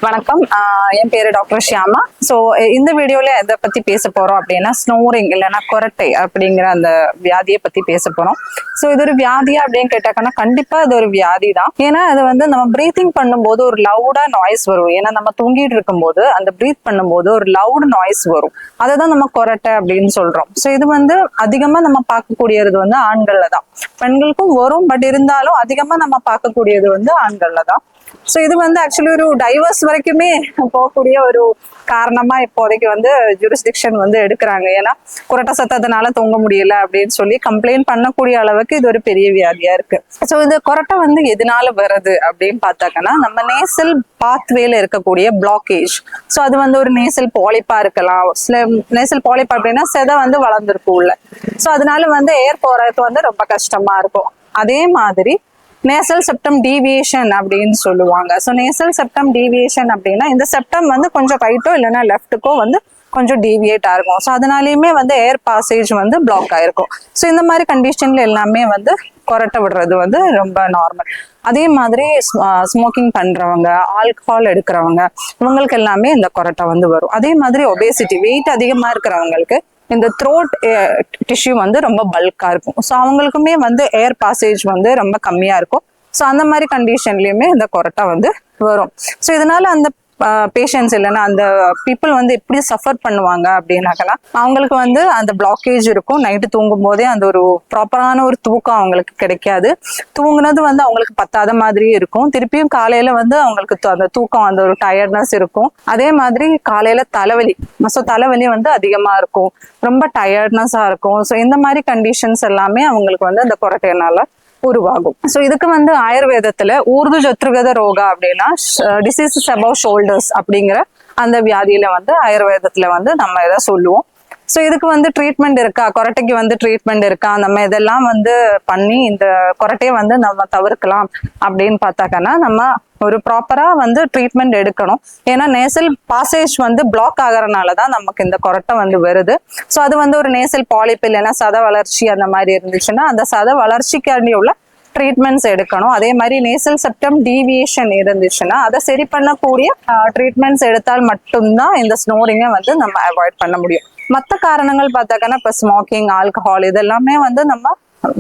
வணக்கம். என் பேரு doctor Shyama. So இந்த வீடியோல எதை பத்தி பேச போறோம் அப்படின்னா ஸ்னோரிங் இல்லைன்னா கொரட்டை அப்படிங்கிற அந்த வியாதியை பத்தி பேச போறோம். ஸோ இது ஒரு வியாதியா அப்படின்னு கேட்டாக்கன்னா கண்டிப்பா இது ஒரு வியாதி தான். ஏன்னா அது வந்து நம்ம பிரீத்திங் பண்ணும்போது ஒரு லவுடா நாய்ஸ் வரும். ஏன்னா நம்ம தூங்கிட்டு இருக்கும்போது அந்த பிரீத் பண்ணும்போது ஒரு லவுட் நாய்ஸ் வரும். அதை தான் நம்ம கொரட்டை அப்படின்னு சொல்றோம். ஸோ இது வந்து அதிகமா நம்ம பார்க்கக்கூடியது வந்து ஆண்கள்ல தான். பெண்களுக்கும் வரும், பட் இருந்தாலும் அதிகமா நம்ம பார்க்கக்கூடியது வந்து ஆண்கள்ல தான். ஸோ இது வந்து ஆக்சுவலி ஒரு டைவர்ஸ் வரைக்குமே போகக்கூடிய ஒரு காரணமா இப்போதைக்கு வந்து ஜூரிஸ்டிக்ஷன் வந்து எடுக்கிறாங்க. ஏன்னா குரட்டை சத்தத்தினால தூங்க முடியல அப்படின்னு சொல்லி கம்ப்ளைண்ட் பண்ணக்கூடிய அளவுக்கு இது ஒரு பெரிய வியாதியா இருக்கு. ஸோ இந்த கொரட்டை வந்து எதனால வருது அப்படின்னு பார்த்தாங்கன்னா நம்ம நேசல் பாத்வேல இருக்கக்கூடிய பிளாக்கேஜ். ஸோ அது வந்து ஒரு நேசல் பாலிப்பா இருக்கலாம். நேசல் பாலிப்பா அப்படின்னா செதை வந்து வளர்ந்துருக்கும் உள்ள. ஸோ அதனால வந்து ஏர் போறதுக்கு வந்து ரொம்ப கஷ்டமா இருக்கும். அதே மாதிரி நேசல் செப்டம் டீவியேஷன் அப்படின்னு சொல்லுவாங்க. ஸோ நேசல் செப்டம் டீவியேஷன் அப்படின்னா இந்த செப்டம் வந்து கொஞ்சம் ரைட்டோ இல்லைன்னா லெஃப்ட்டுக்கோ வந்து கொஞ்சம் டீவியேட் ஆயிருக்கும். ஸோ அதனாலயுமே வந்து ஏர் பாசேஜ் வந்து பிளாக் ஆயிருக்கும். ஸோ இந்த மாதிரி கண்டிஷன்ல எல்லாமே வந்து கொரட்டை விடுறது வந்து ரொம்ப நார்மல். அதே மாதிரி ஸ்மோக்கிங் பண்றவங்க, ஆல்கஹால் எடுக்கிறவங்க, இவங்களுக்கு எல்லாமே இந்த கொரட்டை வந்து வரும். அதே மாதிரி ஒபேசிட்டி, வெயிட் அதிகமா இருக்கிறவங்களுக்கு இந்த த்ரோட் டிஷ்யூ வந்து ரொம்ப பல்கா இருக்கும். ஸோ அவங்களுக்குமே வந்து ஏர் பாசேஜ் வந்து ரொம்ப கம்மியா இருக்கும். ஸோ அந்த மாதிரி கண்டிஷன்லயுமே இந்த கொரட்டை வந்து வரும். ஸோ இதனால அந்த பேஷண்ட்ஸ் இல்லைன்னா அந்த பீப்புள் வந்து எப்படி சஃபர் பண்ணுவாங்க அப்படின்னாக்கா அவங்களுக்கு வந்து அந்த பிளாக்கேஜ் இருக்கும். நைட்டு தூங்கும் போதே அந்த ஒரு ப்ராப்பரான ஒரு தூக்கம் அவங்களுக்கு கிடைக்காது. தூங்குனது வந்து அவங்களுக்கு பத்தாத மாதிரியே இருக்கும். திருப்பியும் காலையில வந்து அவங்களுக்கு அந்த தூக்கம், அந்த ஒரு டயர்ட்னஸ் இருக்கும். அதே மாதிரி காலையில தலைவலி, ஸோ தலைவலி வந்து அதிகமா இருக்கும், ரொம்ப டயர்ட்னஸா இருக்கும். ஸோ இந்த மாதிரி கண்டிஷன்ஸ் எல்லாமே அவங்களுக்கு வந்து அந்த கொரட்டையினால உருவாகும். ஸோ இதுக்கு வந்து ஆயுர்வேதத்துல ஊர்து சத்ருகத ரோகா அப்படின்னா டிசீசஸ் அபவ் ஷோல்டர்ஸ் அப்படிங்கிற அந்த வியாதியில வந்து ஆயுர்வேதத்துல வந்து நம்ம இதை சொல்லுவோம். ஸோ இதுக்கு வந்து ட்ரீட்மெண்ட் இருக்கா, கொரட்டைக்கு வந்து ட்ரீட்மெண்ட் இருக்கா, நம்ம இதெல்லாம் வந்து பண்ணி இந்த கொரட்டையை வந்து நம்ம தவிர்க்கலாம் அப்படின்னு பார்த்தாக்கன்னா நம்ம ஒரு ப்ராப்பரா வந்து ட்ரீட்மெண்ட் எடுக்கணும். ஏன்னா நேசல் பாசேஜ் வந்து பிளாக் ஆகிறனாலதான் நமக்கு இந்த கொரட்டை வந்து வருது. ஸோ அது வந்து ஒரு நேசல் பாலிப் இல்லைன்னா சத வளர்ச்சி அந்த மாதிரி இருந்துச்சுன்னா அந்த சத வளர்ச்சிக்காண்டி உள்ள ட்ரீட்மெண்ட்ஸ் எடுக்கணும். அதே மாதிரி நேசல் செப்டம் டீவியேஷன் இருந்துச்சுன்னா அதை சரி பண்ணக்கூடிய ட்ரீட்மெண்ட்ஸ் எடுத்தால் மட்டும்தான் இந்த ஸ்னோரிங்கை வந்து நம்ம அவாய்ட் பண்ண முடியும். மற்ற காரணங்கள் பார்த்தாக்கன்னா இப்போ ஸ்மோக்கிங், ஆல்கஹால் இதெல்லாமே வந்து நம்ம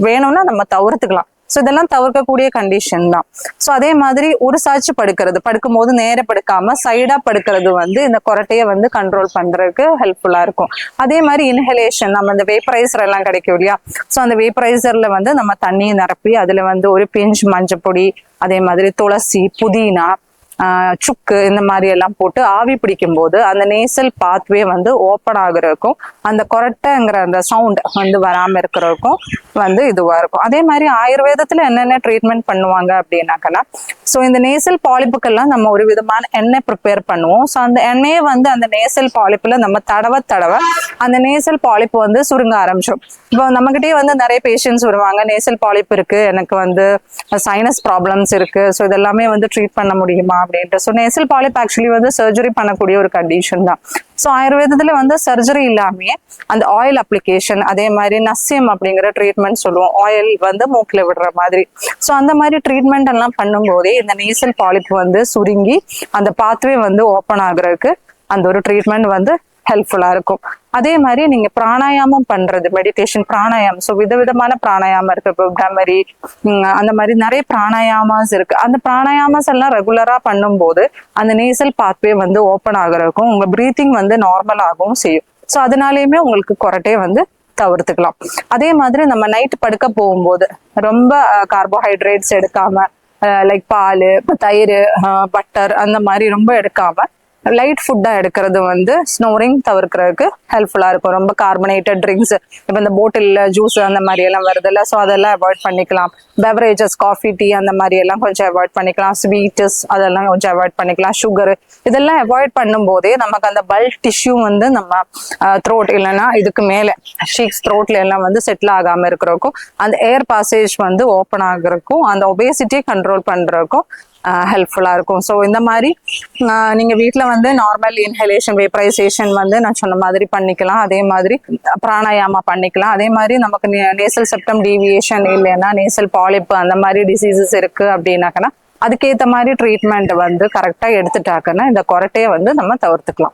வேணும்னா நம்ம தவிர்த்துக்கலாம். ஸோ இதெல்லாம் தவிர்க்கக்கூடிய கண்டிஷன் தான். ஸோ அதே மாதிரி ஒரு சாய்ச்சி படுக்கிறது, படுக்கும் போது நேர படுக்காம சைடா படுக்கிறது வந்து இந்த கொரட்டையை வந்து கண்ட்ரோல் பண்றதுக்கு ஹெல்ப்ஃபுல்லா இருக்கும். அதே மாதிரி இன்ஹலேஷன், நம்ம இந்த வேப்பரைசர் எல்லாம் கிடைக்கும் இல்லையா, ஸோ அந்த வேப்பரைசர்ல வந்து நம்ம தண்ணியை நிரப்பி அதுல வந்து ஒரு பிஞ்ச் மஞ்சப்பொடி, அதே மாதிரி துளசி, புதினா, சுக்கு இந்த மாதிரி எல்லாம் போட்டு ஆவி பிடிக்கும் போது அந்த நேசல் பாத்வே வந்து ஓப்பன் ஆகுறதுக்கும் அந்த கொரட்டைங்கிற அந்த சவுண்ட் வந்து வராம இருக்கிறதுக்கும் வந்து இதுவா இருக்கும். அதே மாதிரி ஆயுர்வேதத்துல என்னென்ன ட்ரீட்மெண்ட் பண்ணுவாங்க அப்படின்னாக்கெல்லாம் ஸோ இந்த நேசல் பாலிப்புக்கெல்லாம் நம்ம ஒரு விதமான எண்ணெய் ப்ரிப்பேர் பண்ணுவோம். ஸோ அந்த எண்ணெயை வந்து அந்த நேசல் பாலிப்புல நம்ம தடவை அந்த நேசல் பாலிப்பு வந்து சுருங்க ஆரம்பிச்சிடும். இப்போ நம்மகிட்டயே வந்து நிறைய பேஷண்ட்ஸ் வருவாங்க, நேசல் பாலிப்பு இருக்கு, எனக்கு வந்து சைனஸ் ப்ராப்ளம்ஸ் இருக்கு, ஸோ இதெல்லாமே வந்து ட்ரீட் பண்ண முடியுமா அப்படின்ட்டு. ஸோ நேசல் பாலிப் ஆக்சுவலி வந்து சர்ஜரி பண்ணக்கூடிய ஒரு கண்டிஷன் தான். ஸோ ஆயுர்வேதத்துல வந்து சர்ஜரி இல்லாமே அந்த ஆயில் அப்ளிகேஷன், அதே மாதிரி நஸ்யம் அப்படிங்கிற ட்ரீட்மெண்ட் சொல்லுவோம், ஆயில் வந்து மூக்கில் விடுற மாதிரி. ஸோ அந்த மாதிரி ட்ரீட்மெண்ட் எல்லாம் பண்ணும்போதே இந்த நேசல் பாலிப் வந்து சுருங்கி அந்த பாத்வே வந்து ஓப்பன் ஆகுறதுக்கு அந்த ஒரு ட்ரீட்மெண்ட் வந்து ஹெல்ப்ஃபுல்லா இருக்கும். அதே மாதிரி நீங்க பிராணாயாமம் பண்றது, மெடிடேஷன் பிராணாயாமம், ஸோ விதவிதமான பிராணாயாமம் இருக்கு. இப்போ பிரம்மரி அந்த மாதிரி நிறைய பிராணாயாமாஸ் இருக்கு. அந்த பிராணாயாமாஸ் எல்லாம் ரெகுலரா பண்ணும்போது அந்த நேசல் பாத்வே வந்து ஓப்பன் ஆகுறதுக்கும் உங்க பிரீத்திங் வந்து நார்மல் ஆகவும் செய்யும். ஸோ அதனாலயுமே உங்களுக்கு கொரட்டையை வந்து தவிர்த்துக்கலாம். அதே மாதிரி நம்ம நைட் படுக்க போகும்போது ரொம்ப கார்போஹைட்ரேட்ஸ் எடுக்காம, லைக் பால், தயிர், பட்டர் அந்த மாதிரி ரொம்ப எடுக்காம லைட் ஃபுட்டா எடுக்கிறது வந்து ஸ்னோரிங் தவிர்க்கிறதுக்கு ஹெல்ப்ஃபுல்லா இருக்கும். ரொம்ப கார்பனேட்டட் ட்ரிங்க்ஸ், இப்போ இந்த போட்டில் ஜூஸ் அந்த மாதிரி எல்லாம் வருதுல்ல, ஸோ அதெல்லாம் அவாய்ட் பண்ணிக்கலாம். பெவரேஜஸ், காஃபி, டீ அந்த மாதிரி எல்லாம் கொஞ்சம் அவாய்ட் பண்ணிக்கலாம். ஸ்வீட்ஸ் அதெல்லாம் கொஞ்சம் அவாய்ட் பண்ணிக்கலாம். சுகர் இதெல்லாம் அவாய்ட் பண்ணும் போதே நமக்கு அந்த பல்க் டிஷ்யூ வந்து நம்ம த்ரோட் இல்லைன்னா இதுக்கு மேலே ஷீக்ஸ், த்ரோட்ல எல்லாம் வந்து செட்டில் ஆகாம இருக்கிறதுக்கும் அந்த ஏர் பாசேஜ் வந்து ஓப்பன் ஆகுறதுக்கும் அந்த ஒபேசிட்டியை கண்ட்ரோல் பண்றதுக்கும் ஹெல்ப்ஃபுல்லா இருக்கும். ஸோ இந்த மாதிரி நீங்க வீட்டுல வந்து நார்மல் இன்ஹலேஷன், வேப்பரைசேஷன் வந்து நான் சொன்ன மாதிரி பண்ணிக்கலாம். அதே மாதிரி பிராணாயாமா பண்ணிக்கலாம். அதே மாதிரி நமக்கு நேசல் செப்டம் டீவியேஷன் இல்லைன்னா நேசல் பாலிப் அந்த மாதிரி டிசீசஸ் இருக்கு அப்படின்னாக்கன்னா அதுக்கேற்ற மாதிரி ட்ரீட்மெண்ட் வந்து கரெக்டா எடுத்துட்டாக்கன்னா இந்த கொரட்டையை வந்து நம்ம தவிர்த்துக்கலாம்.